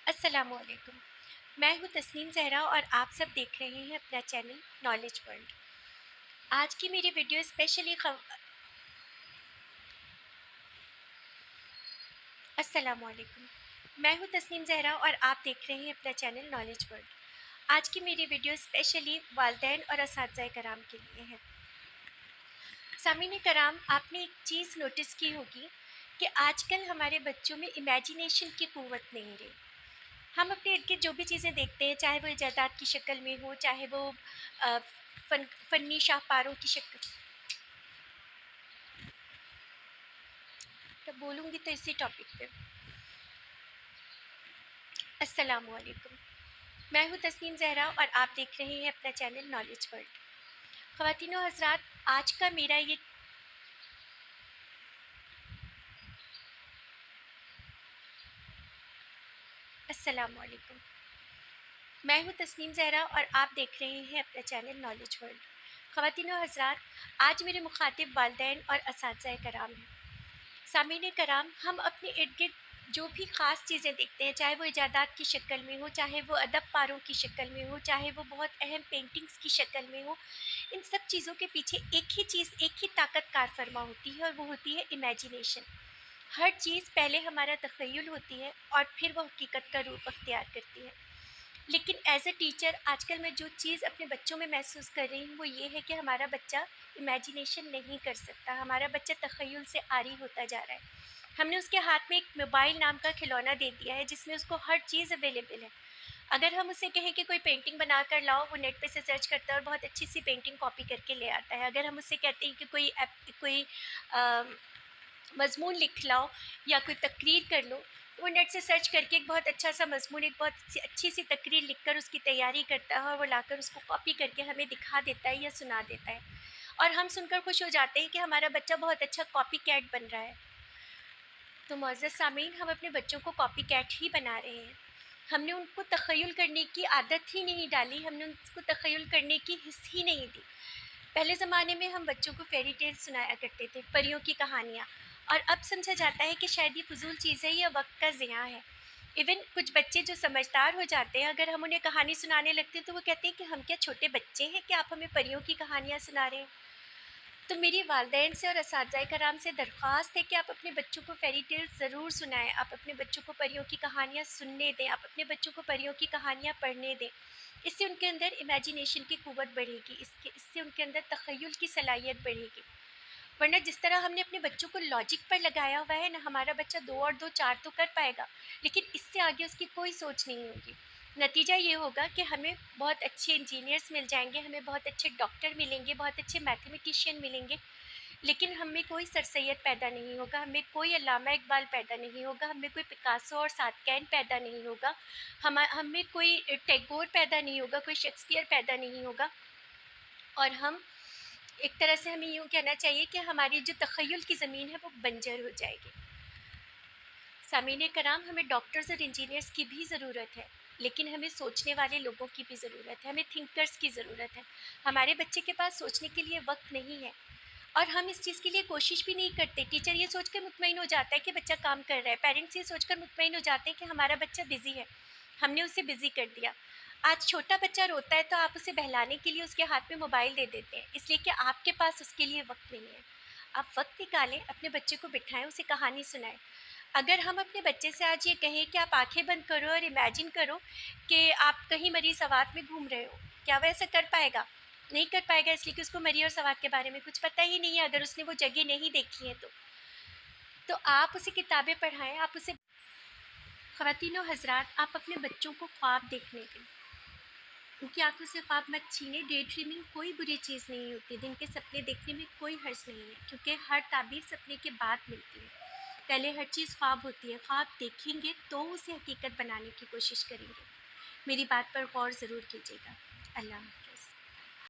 السلام علیکم۔ میں ہوں تسنیم زہرا اور آپ سب دیکھ رہے ہیں اپنا چینل نالج ورلڈ۔ آج کی میری ویڈیو اسپیشلی السلام علیکم۔ میں ہوں تسنیم زہرا اور آپ دیکھ رہے ہیں اپنا چینل نالج ورلڈ۔ آج کی میری ویڈیو اسپیشلی والدین اور اساتذہ کرام کے لیے ہے۔ سامعین کرام، آپ نے ایک چیز نوٹس کی ہوگی کہ آج کل ہمارے بچوں میں امیجینیشن کی قوت نہیں رہی۔ ہم اپنے ارد گرد جو بھی چیزیں دیکھتے ہیں، چاہے وہ ایجادات کی شکل میں ہو، چاہے وہ فنی شاہکاروں کی شکل، تو بولوں گی تو اسی ٹاپک پہ۔ السلام علیکم۔ میں ہوں تسنیم زہرا اور آپ دیکھ رہے ہیں اپنا چینل نالج ورلڈ۔ خواتین و حضرات، آج کا میرا یہ السلام علیکم۔ میں ہوں تسنیم زہرا اور آپ دیکھ رہے ہیں اپنا چینل نالج ورلڈ۔ خواتین و حضرات، آج میرے مخاطب والدین اور اساتذہ کرام ہیں۔ سامعین کرام، ہم اپنے ارد گرد جو بھی خاص چیزیں دیکھتے ہیں، چاہے وہ ایجادات کی شکل میں ہو، چاہے وہ ادب پاروں کی شکل میں ہو، چاہے وہ بہت اہم پینٹنگز کی شکل میں ہو، ان سب چیزوں کے پیچھے ایک ہی چیز، ایک ہی طاقت کار فرما ہوتی ہے، اور وہ ہوتی ہے امیجینیشن۔ ہر چیز پہلے ہمارا تخیل ہوتی ہے اور پھر وہ حقیقت کا روپ اختیار کرتی ہے۔ لیکن ایز اے ٹیچر آج کل میں جو چیز اپنے بچوں میں محسوس کر رہی ہوں وہ یہ ہے کہ ہمارا بچہ امیجینیشن نہیں کر سکتا، ہمارا بچہ تخیل سے عاری ہوتا جا رہا ہے۔ ہم نے اس کے ہاتھ میں ایک موبائل نام کا کھلونا دے دیا ہے جس میں اس کو ہر چیز اویلیبل ہے۔ اگر ہم اسے کہیں کہ کوئی پینٹنگ بنا کر لاؤ، وہ نیٹ پہ سے سرچ کرتا ہے اور بہت اچھی سی پینٹنگ کاپی کر کے لے آتا ہے۔ اگر ہم اسے کہتے ہیں کہ کوئی مضمون لکھ لاؤ یا کوئی تقریر کر لو، وہ نیٹ سے سرچ کر کے ایک بہت اچھا سا مضمون، ایک بہت اچھی سی تقریر لکھ کر اس کی تیاری کرتا ہے اور وہ لا کر اس کو کاپی کر کے ہمیں دکھا دیتا ہے یا سنا دیتا ہے، اور ہم سن کر خوش ہو جاتے ہیں کہ ہمارا بچہ بہت اچھا کاپی کیٹ بن رہا ہے۔ تو معزز سامعین، ہم اپنے بچوں کو کاپی کیٹ ہی بنا رہے ہیں۔ ہم نے ان کو تخیل کرنے کی عادت ہی نہیں ڈالی، ہم نے ان کو تخیل کرنے کی حص ہی نہیں دی۔ پہلے زمانے میں ہم بچوں کو فیری ٹیل سنایا کرتے تھے، پریوں کی کہانیاں، اور اب سمجھا جاتا ہے کہ شاید یہ فضول چیز ہے یا وقت کا ضیاع ہے۔ ایون کچھ بچے جو سمجھدار ہو جاتے ہیں، اگر ہم انہیں کہانی سنانے لگتے ہیں تو وہ کہتے ہیں کہ ہم کیا چھوٹے بچے ہیں کہ آپ ہمیں پریوں کی کہانیاں سنا رہے ہیں؟ تو میری والدین سے اور اساتذہ کرام سے درخواست ہے کہ آپ اپنے بچوں کو فیری ٹیل ضرور سنائیں، آپ اپنے بچوں کو پریوں کی کہانیاں سننے دیں، آپ اپنے بچوں کو پریوں کی کہانیاں پڑھنے دیں۔ اس سے ان کے اندر امیجینیشن کی قوت بڑھے گی، اس سے ان کے اندر تخیل کی صلاحیت بڑھے گی۔ ورنہ جس طرح ہم نے اپنے بچوں کو لاجک پر لگایا ہوا ہے نا، ہمارا بچہ 2 اور 2 4 تو کر پائے گا، لیکن اس سے آگے اس کی کوئی سوچ نہیں ہوگی۔ نتیجہ یہ ہوگا کہ ہمیں بہت اچھے انجینئرس مل جائیں گے، ہمیں بہت اچھے ڈاکٹر ملیں گے، بہت اچھے میتھمیٹیشین ملیں گے، لیکن ہم میں کوئی سر سید پیدا نہیں ہوگا، ہمیں کوئی علامہ اقبال پیدا نہیں ہوگا، ہمیں کوئی پکاسو اور ساتکین پیدا نہیں ہوگا، ہمیں کوئی ٹیگور پیدا نہیں ہوگا، کوئی شیکسپیئر پیدا نہیں ہوگا، اور ہم ایک طرح سے ہمیں یوں کہنا چاہیے کہ ہماری جو تخیل کی زمین ہے وہ بنجر ہو جائے گی۔ سامعین کرام، ہمیں ڈاکٹرز اور انجینئرس کی بھی ضرورت ہے، لیکن ہمیں سوچنے والے لوگوں کی بھی ضرورت ہے، ہمیں تھنکرز کی ضرورت ہے۔ ہمارے بچے کے پاس سوچنے کے لیے وقت نہیں ہے، اور ہم اس چیز کے لیے کوشش بھی نہیں کرتے۔ ٹیچر یہ سوچ کر مطمئن ہو جاتا ہے کہ بچہ کام کر رہا ہے، پیرنٹس یہ سوچ کر مطمئن ہو جاتے ہیں کہ ہمارا بچہ بزی ہے، ہم نے اسے بزی کر دیا۔ آج چھوٹا بچہ روتا ہے تو آپ اسے بہلانے کے لیے اس کے ہاتھ میں موبائل دے دیتے ہیں، اس لیے کہ آپ کے پاس اس کے لیے وقت نہیں ہے۔ آپ وقت نکالیں، اپنے بچے کو بٹھائیں، اسے کہانی سنائیں۔ اگر ہم اپنے بچے سے آج یہ کہیں کہ آپ آنکھیں بند کرو اور امیجن کرو کہ آپ کہیں مری سوات میں گھوم رہے ہو، کیا وہ ایسا کر پائے گا؟ نہیں کر پائے گا، اس لیے کہ اس کو مری اور سوات کے بارے میں کچھ پتہ ہی نہیں ہے، اگر اس نے وہ جگہ نہیں دیکھی ہے تو آپ اسے کتابیں پڑھائیں، آپ اسے خواتین و حضرات، آپ اپنے بچوں کو خواب دیکھنے دیں، ان کی آنکھوں سے خواب مت چھینیں۔ ڈے ڈریمنگ کوئی بری چیز نہیں ہوتی، دن کے سپنے دیکھنے میں کوئی حرج نہیں ہے، کیونکہ ہر تعبیر سپنے کے بعد ملتی ہے۔ پہلے ہر چیز خواب ہوتی ہے، خواب دیکھیں گے تو اسے حقیقت بنانے کی کوشش کریں گے۔ میری بات پر غور ضرور کیجیے گا۔ اللہ حافظ۔